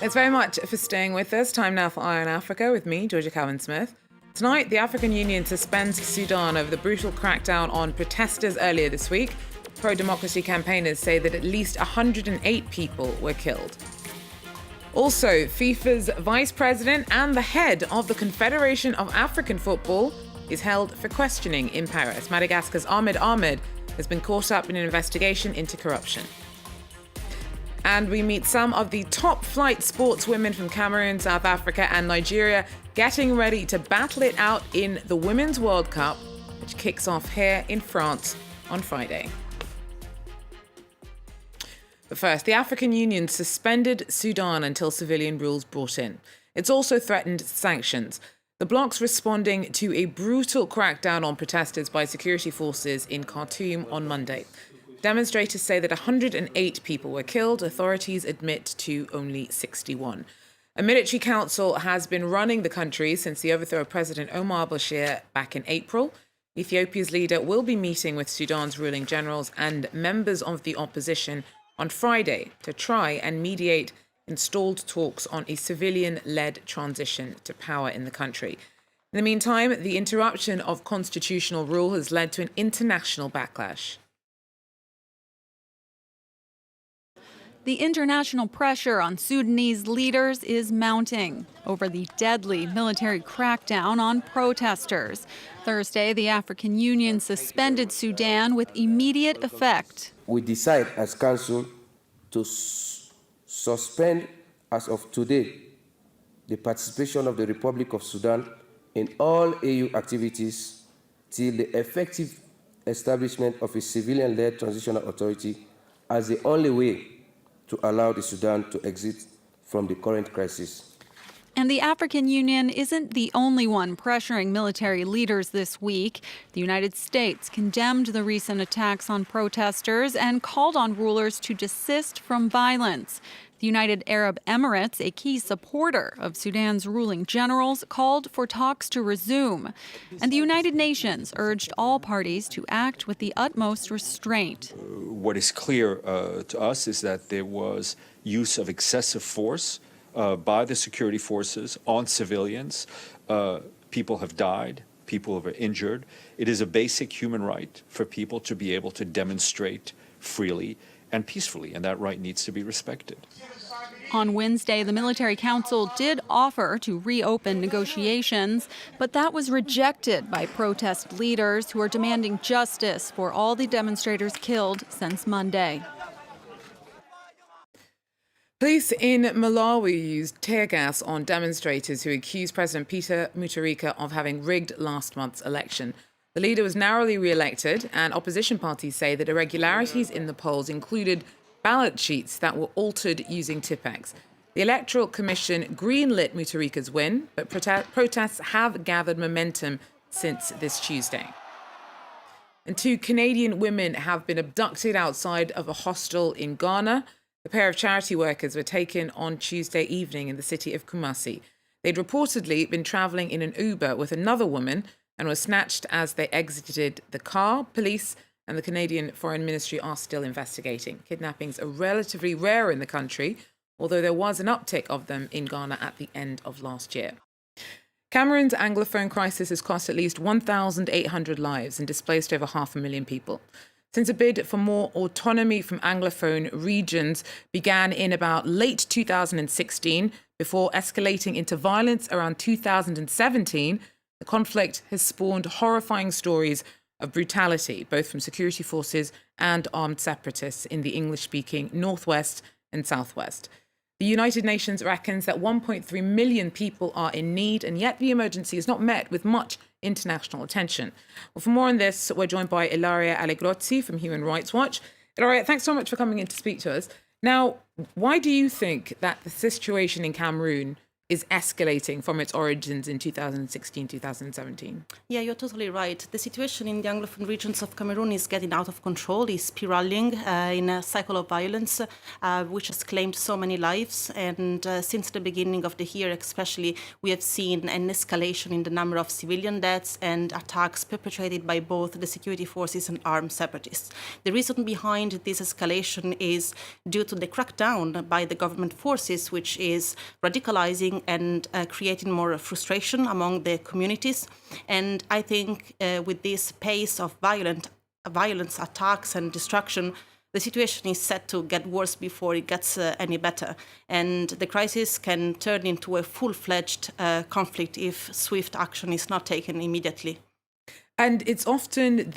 Thanks very much for staying with us. Time now for Eye on Africa with me, Georja Calvin-Smith. Tonight, the African Union suspends Sudan over the brutal crackdown on protesters earlier this week. Pro-democracy campaigners say that at least 108 people were killed. Also, FIFA's vice president and the head of the Confederation of African Football is held for questioning in Paris. Madagascar's Ahmed Ahmed has been caught up in an investigation into corruption. And we meet some of the top flight sportswomen from Cameroon, South Africa and Nigeria getting ready to battle it out in the Women's World Cup, which kicks off here in France on Friday. But first, the African Union suspended Sudan until civilian rules brought in. It's also threatened sanctions. The bloc's responding to a brutal crackdown on protesters by security forces in Khartoum on Monday. Demonstrators say that 108 people were killed. Authorities admit to only 61. A military council has been running the country since the overthrow of President Omar al-Bashir back in April. Ethiopia's leader will be meeting with Sudan's ruling generals and members of the opposition on Friday to try and mediate in stalled talks on a civilian-led transition to power in the country. In the meantime, the interruption of constitutional rule has led to an international backlash. The international pressure on Sudanese leaders is mounting over the deadly military crackdown on protesters. Thursday, the African Union suspended Sudan with immediate effect. We decide as Council to suspend, as of today, the participation of the Republic of Sudan in all AU activities till the effective establishment of a civilian-led transitional authority as the only way to allow the Sudan to exit from the current crisis. And the African Union isn't the only one pressuring military leaders this week. The United States condemned the recent attacks on protesters and called on rulers to desist from violence. The United Arab Emirates, a key supporter of Sudan's ruling generals, called for talks to resume. And the United Nations urged all parties to act with the utmost restraint. What is clear to us is that there was use of excessive force by the security forces on civilians. People have died. People have been injured. It is a basic human right for people to be able to demonstrate freely and peacefully, and that right needs to be respected. On Wednesday, the military council did offer to reopen negotiations, but that was rejected by protest leaders who are demanding justice for all the demonstrators killed since Monday. Police in Malawi used tear gas on demonstrators who accused President Peter Mutharika of having rigged last month's election. The leader was narrowly re-elected, and opposition parties say that irregularities in the polls included ballot sheets that were altered using Tipex. The Electoral Commission greenlit Mutharika's win, but protests have gathered momentum since this Tuesday. And 2 Canadian women have been abducted outside of a hostel in Ghana. A pair of charity workers were taken on Tuesday evening in the city of Kumasi. They'd reportedly been travelling in an Uber with another woman and were snatched as they exited the car. Police and the Canadian Foreign Ministry are still investigating. Kidnappings are relatively rare in the country, although there was an uptick of them in Ghana at the end of last year. Cameroon's Anglophone crisis has cost at least 1,800 lives and displaced over 500,000 people. Since a bid for more autonomy from Anglophone regions began in about late 2016, before escalating into violence around 2017, the conflict has spawned horrifying stories of brutality, both from security forces and armed separatists in the English-speaking northwest and southwest. The United Nations reckons that 1.3 million people are in need, and yet the emergency is not met with much international attention. Well, for more on this, we're joined by Ilaria Allegrozzi from Human Rights Watch. Ilaria, thanks so much for coming in to speak to us. Now, why do you think that the situation in Cameroon is escalating from its origins in 2016, 2017. Yeah, you're totally right. The situation in the Anglophone regions of Cameroon is getting out of control, is spiraling in a cycle of violence, which has claimed so many lives. And since the beginning of the year, especially, we have seen an escalation in the number of civilian deaths and attacks perpetrated by both the security forces and armed separatists. The reason behind this escalation is due to the crackdown by the government forces, which is radicalizing and creating more frustration among the communities. And I think with this pace of violence, attacks and destruction, the situation is set to get worse before it gets any better. And the crisis can turn into a full-fledged conflict if swift action is not taken immediately. And it's often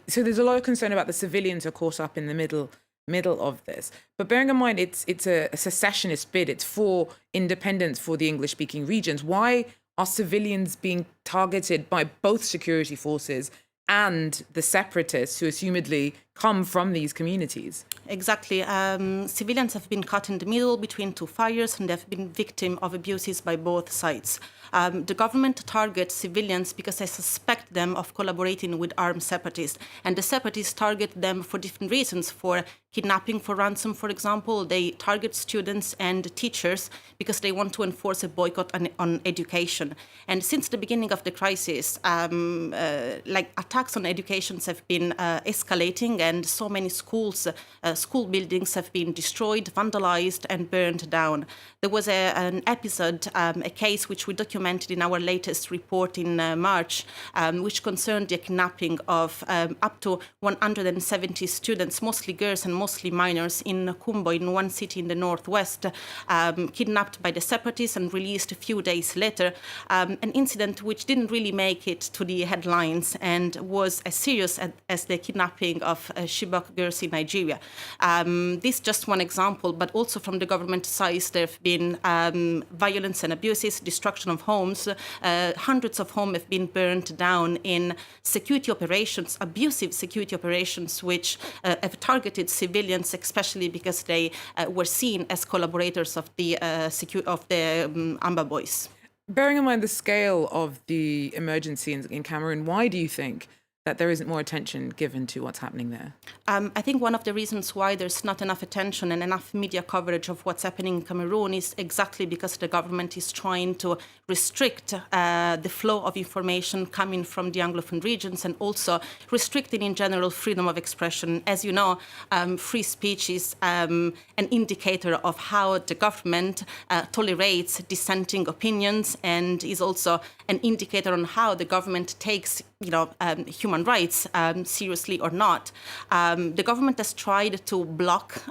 so there's a lot of concern about the civilians are caught up in the middle of this. But bearing in mind it's a secessionist bid, it's for independence for the English-speaking regions. Why are civilians being targeted by both security forces and the separatists who assumedly come from these communities? Exactly. Civilians have been caught in the middle between two fires and they've been victim of abuses by both sides. The government targets civilians because they suspect them of collaborating with armed separatists. And the separatists target them for different reasons, for kidnapping for ransom, for example. They target students and teachers because they want to enforce a boycott on education. And since the beginning of the crisis, attacks on educations have been escalating, and so many school buildings have been destroyed, vandalized, and burned down. There was an episode, a case which we documented in our latest report in March, which concerned the kidnapping of up to 170 students, mostly girls and mostly minors, in Kumbo, in one city in the northwest, kidnapped by the separatists and released a few days later. An incident which didn't really make it to the headlines and was as serious as the kidnapping of Chibok girls in Nigeria. This is just one example, but also from the government side, there have been violence and abuses, destruction of homes. Hundreds of homes have been burned down in security operations, abusive security operations, which have targeted civilians, especially because they were seen as collaborators of the Amba boys. Bearing in mind the scale of the emergency in Cameroon, why do you think that there isn't more attention given to what's happening there? I think one of the reasons why there's not enough attention and enough media coverage of what's happening in Cameroon is exactly because the government is trying to restrict the flow of information coming from the Anglophone regions, and also restricting in general freedom of expression. As you know, free speech is an indicator of how the government tolerates dissenting opinions, and is also an indicator on how the government takes human rights seriously or not. The government has tried to block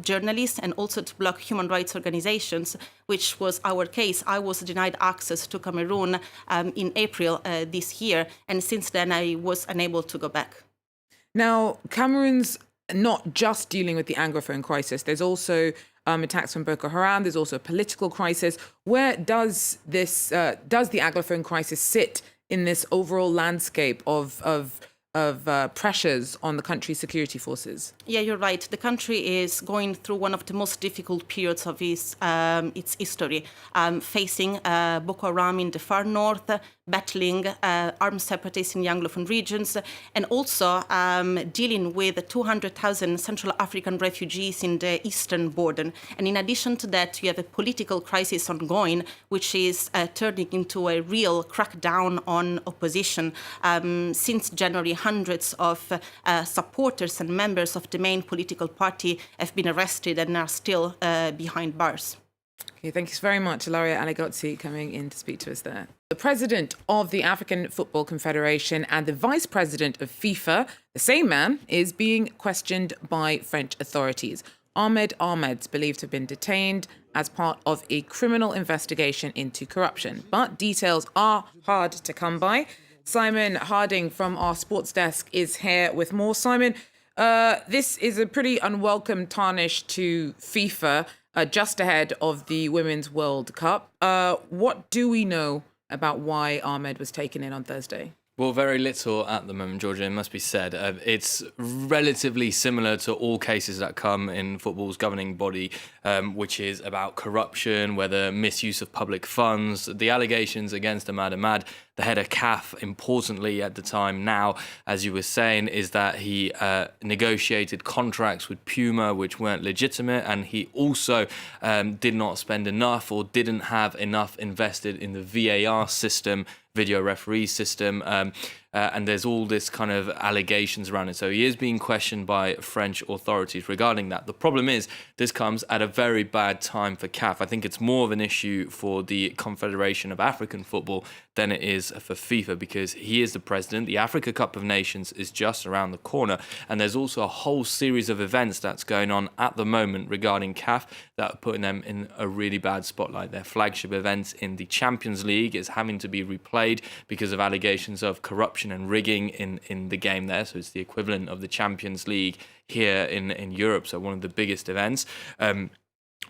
journalists and also to block human rights organizations, which was our case. I was denied access to Cameroon in April this year, and since then I was unable to go back. Now, Cameroon's not just dealing with the Anglophone crisis. There's also attacks from Boko Haram. There's also a political crisis. Where does the Anglophone crisis sit in this overall landscape of pressures on the country's security forces? Yeah, you're right. The country is going through one of the most difficult periods of its history, facing Boko Haram in the far north, battling armed separatists in the Anglophone regions, and also dealing with 200,000 Central African refugees in the eastern border. And in addition to that, you have a political crisis ongoing, which is turning into a real crackdown on opposition. Since January, hundreds of supporters and members of the main political party have been arrested and are still behind bars. Okay, thank you very much, Ilaria Aligotzi, coming in to speak to us there. The president of the African Football Confederation and the vice president of FIFA, the same man, is being questioned by French authorities. Ahmed Ahmed, believed to have been detained as part of a criminal investigation into corruption. But details are hard to come by. Simon Harding from our sports desk is here with more. Simon, this is a pretty unwelcome tarnish to FIFA just ahead of the Women's World Cup. What do we know about why Ahmed was taken in on Thursday? Well, very little at the moment, Georgia, it must be said. It's relatively similar to all cases that come in football's governing body, which is about corruption, whether misuse of public funds. The allegations against Ahmed Ahmed, the head of CAF, importantly at the time now, as you were saying, is that he negotiated contracts with Puma which weren't legitimate, and he also did not spend enough or didn't have enough invested in the VAR system, video referee system, and there's all this kind of allegations around it. So he is being questioned by French authorities regarding that. The problem is this comes at a very bad time for CAF. I think it's more of an issue for the Confederation of African Football than it is for FIFA, because he is the president. The Africa Cup of Nations is just around the corner, and there's also a whole series of events that's going on at the moment regarding CAF that are putting them in a really bad spotlight. Their flagship event in the Champions League is having to be replayed because of allegations of corruption and rigging in the game there. So it's the equivalent of the Champions League here in Europe, so one of the biggest events.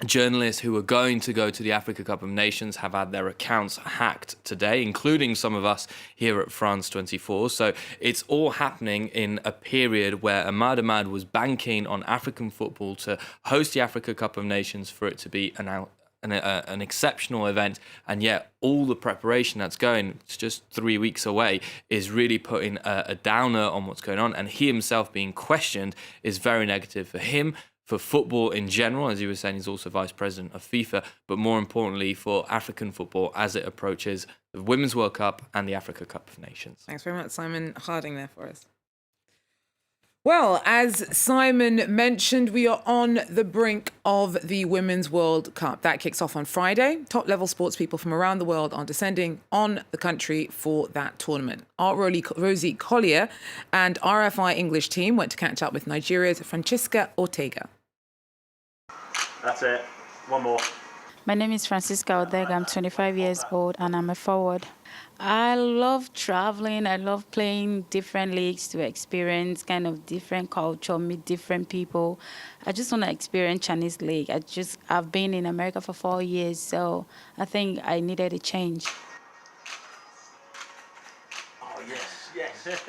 Journalists who are going to go to the Africa Cup of Nations have had their accounts hacked today, including some of us here at France 24. So it's all happening in a period where Ahmed Ahmed was banking on African football to host the Africa Cup of Nations, for it to be an exceptional event, and yet all the preparation that's going, it's just 3 weeks away, is really putting a downer on what's going on, and he himself being questioned is very negative for him, for football in general. As you were saying, he's also vice president of FIFA, but more importantly for African football as it approaches the Women's World Cup and the Africa Cup of Nations. Thanks very much, Simon Harding, there for us. Well, as Simon mentioned, we are on the brink of the Women's World Cup. That kicks off on Friday. Top-level sports people from around the world are descending on the country for that tournament. Our Rosie Collier and RFI English team went to catch up with Nigeria's Francisca Ortega. That's it. One more. My name is Francisca Ortega. I'm 25 years old and I'm a forward. I love traveling. I love playing different leagues to experience kind of different culture, meet different people. I just want to experience Chinese league. I've been in America for 4 years, so I think I needed a change. Oh, yes.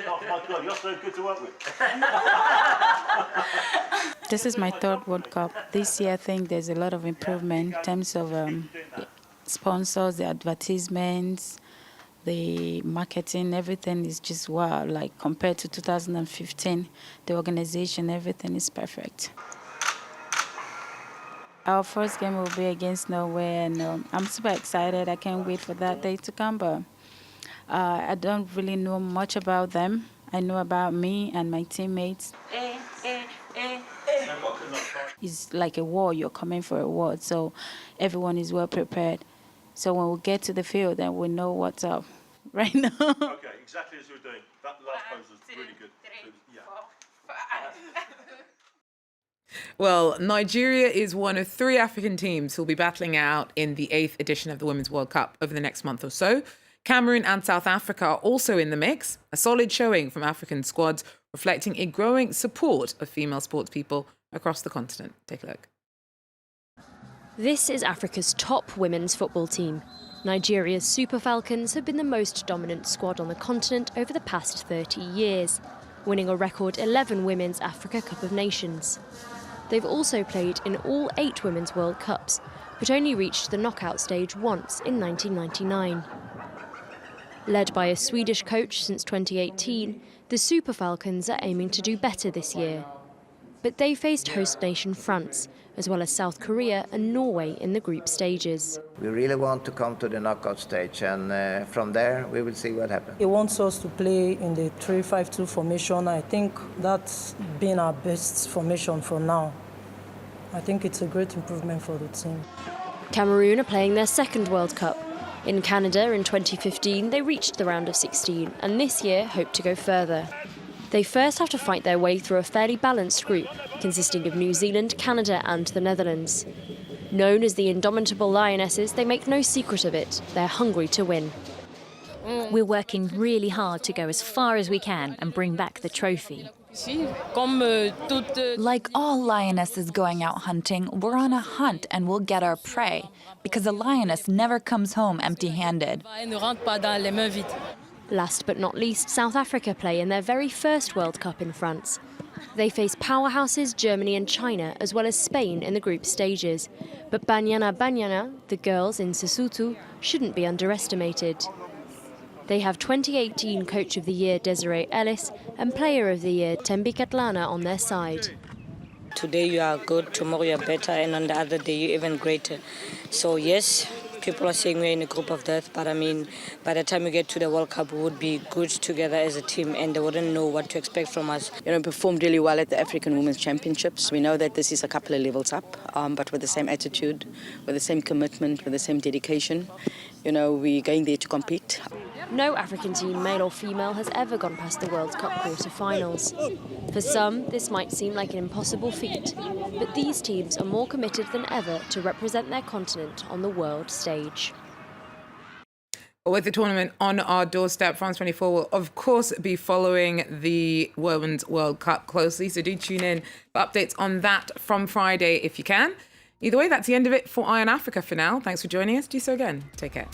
Oh, my God, you're so good to work with. This is my third World Cup. This year, I think there's a lot of improvement in terms of sponsors, the advertisements, the marketing, everything is just wow. Like compared to 2015, the organization, everything is perfect. Our first game will be against Norway, and I'm super excited. I can't wait for that day to come, but I don't really know much about them. I know about me and my teammates. It's like a war. You're coming for a war, so everyone is well prepared. So when we get to the field, then we know what's up right now. Okay, exactly as you were doing. That last pose was really good. Well, Nigeria is one of 3 African teams who'll be battling out in the 8th edition of the Women's World Cup over the next month or so. Cameroon and South Africa are also in the mix, a solid showing from African squads reflecting a growing support of female sports people across the continent. Take a look. This is Africa's top women's football team. Nigeria's Super Falcons have been the most dominant squad on the continent over the past 30 years, winning a record 11 Women's Africa Cup of Nations. They've also played in all 8 Women's World Cups, but only reached the knockout stage once in 1999. Led by a Swedish coach since 2018, the Super Falcons are aiming to do better this year. But they faced host nation France, as well as South Korea and Norway in the group stages. We really want to come to the knockout stage, and from there we will see what happens. He wants us to play in the 3-5-2 formation. I think that's been our best formation for now. I think it's a great improvement for the team. Cameroon are playing their second World Cup. In Canada in 2015, they reached the round of 16, and this year hope to go further. They first have to fight their way through a fairly balanced group, consisting of New Zealand, Canada and the Netherlands. Known as the Indomitable Lionesses, they make no secret of it. They're hungry to win. We're working really hard to go as far as we can and bring back the trophy. Like all lionesses going out hunting, we're on a hunt and we'll get our prey, because a lioness never comes home empty-handed. Last but not least, South Africa play in their very first World Cup in France. They face powerhouses Germany and China, as well as Spain in the group stages. But Banyana, the girls in Sesotho, shouldn't be underestimated. They have 2018 Coach of the Year Desiree Ellis and Player of the Year Thembi Kgatlana on their side. Today you are good, tomorrow you are better, and on the other day you're even greater. So yes, people are saying we're in a group of death, but I mean, by the time we get to the World Cup, we would be good together as a team, and they wouldn't know what to expect from us. You know, performed really well at the African Women's Championships. We know that this is a couple of levels up, but with the same attitude, with the same commitment, with the same dedication. You know, we're going there to compete. No African team, male or female, has ever gone past the World Cup quarter-finals. For some, this might seem like an impossible feat, but these teams are more committed than ever to represent their continent on the world stage. With the tournament on our doorstep, France 24 will, of course, be following the Women's World Cup closely, so do tune in for updates on that from Friday if you can. Either way, that's the end of it for Eye on Africa for now. Thanks for joining us. Do so again. Take care.